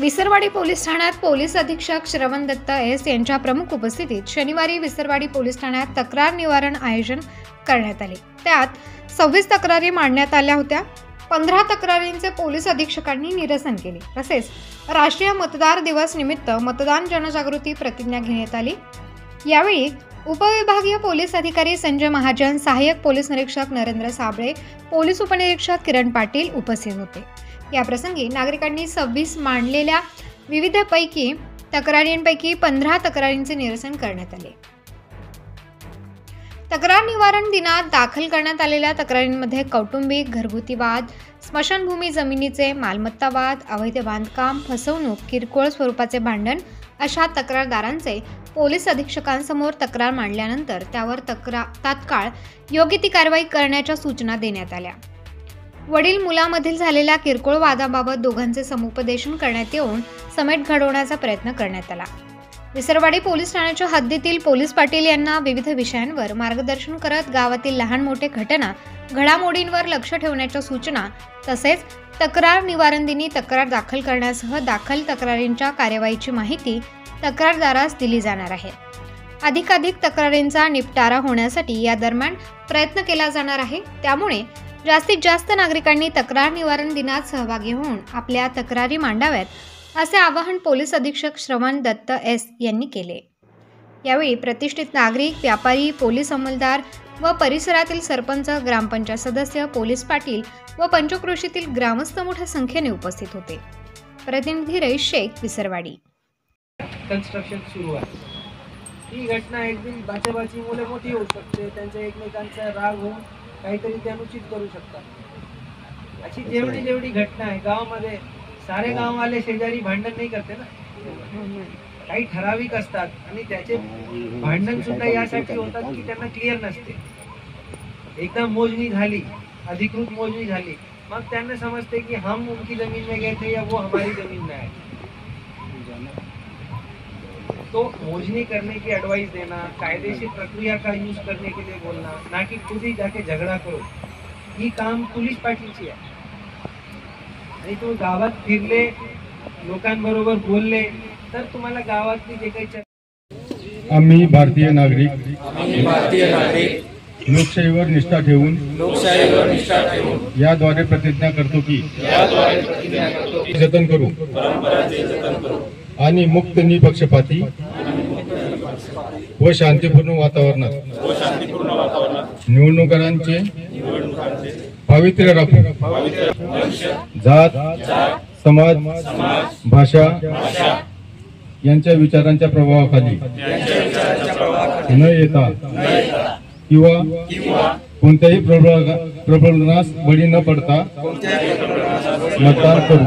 Visarwadi police ठाण्यात police अधीक्षक श्रवण दत्त एस यांच्या प्रमुख उपस्थितीत शनिवारी विसरवाडी पोलीस ठाण्यात तक्रार निवारण आयोजन करण्यात आले। त्यात 26 तक्रारी मांडण्यात आल्या होत्या। 15 तक्रारींचे पोलीस अधीक्षकांनी निरसन केले। तसेच राष्ट्रीय मतदार दिवस निमित्त मतदान जनजागृती प्रतिज्ञा घेण्यात आली। यावेळी उपविभागीय पोलीस अधिकारी संजय महाजन, सहाय्यक पोलीस निरीक्षक नरेंद्र साबळे, पोलीस उपनिरीक्षक किरण पाटील उपस्थित होते। या प्रसंगी नागरिकांनी 26 मांडलेल्या विविध तक्रारींपैकी 15 तक्रारींचे निरसन करण्यात आले। तक्रार निवारण दिनात दाखल करण्यात आलेल्या तक्रारींमध्ये कौटुंबिक, घरगुती वाद, स्मशानभूमी जमिनीचे, मालमत्ता वाद, अवैध बांधकाम, फसवणूक, किरकोळ स्वरूपाचे भांडण अशा तक्रारदारांचे पोलीस अधीक्षकांसमोर तक्रार मांडल्यानंतर त्यावर तात्काळ योग्य ती कारवाई करण्याच्या सूचना देण्यात आल्या। वडील मुलामधील झालेल्या किरकोळ वादाबाबत दोघांचे समुपदेशन करण्यात येऊन समेट घडवण्याचा प्रयत्न करण्यात आला। विसरवाडी पोलीस ठाण्याच्या हद्दीतील पोलीस पाटील यांना विविध विषयांवर मार्गदर्शन करत गावातील लहान मोठे घडामोडींवर लक्ष ठेवण्याच्या सूचना तसेच तक्रार निवारण दिनी तक्रार दाखल करण्यासह दाखल तक्रारींच्या कार्यवाहीची माहिती तक्रारदारास दिली जाणार आहे। अधिकाधिक तक्रारींचा निपटारा होण्यासाठी या दरम्यान प्रयत्न केला जाणार आहे। त्यामुळे जास्तीत जास्त नागरिकांनी तक्रार निवारण दिनात सहभागी होऊन आपल्या तक्रारी मांडाव्यात असे आवाहन पोलीस अधीक्षक श्रवण दत्त एस यांनी केले। यावेळी प्रतिष्ठित नागरिक, व्यापारी, पोलीस अंमलदार व परिसरातील सरपंच, ग्रामपंचायत सदस्य, पोलीस पाटील व पंचक्रोशीतील ग्रामस्थ मोठ्या संख्येने उपस्थित होते। प्रतिनिधी रईस शेख, विसरवाडी। कंस्ट्रक्शन सुरू आहे। ही घटना एक दिन बाचाबाची मुले मोठी होऊ शकते, त्यांच्या एकमेकांचा राग होऊन काहीतरी ते अनुचित करू शकतात। अशी जेवढी घटना आहे गावामध्ये, सारे गाववाले शेजारी भांडण नाही करते ना, काही ठराविक असतात आणि त्याचे भांडण सुद्धा यासाठी होतात की त्यांना क्लिअर नसते। एकदा मोजणी झाली, अधिकृत मोजणी झाली, मग त्यांना समजते की हम उनकी जमीन में गए थे या वो हमारी जमीन में आए। तो मोजनी करने की एडवाइस देना, कायदेशीर प्रक्रिया का यूज करने के लिए बोलना, ना कि खुद ही जाके झगड़ा करो, ही काम पोलीस पाटीलची आहे। आणि तुम्ही गावात फिरले, लोकांबरोबर बोलले तर तुम्हाला गावातली जे काही आम्ही भारतीय नागरिक लोकशाहीवर निष्ठा ठेवून याद्वारे प्रतिज्ञा करतो की जतन करू आणि मुक्त, निपक्षपाती व शांतीपूर्ण वातावरणात निवडणुकांचे पावित्र्य राखू। जात, समाज, भाषा यांच्या विचारांच्या प्रभावाखाली न येता किंवा कोणत्याही प्रबोधनास बळी न पडता मतदान करू।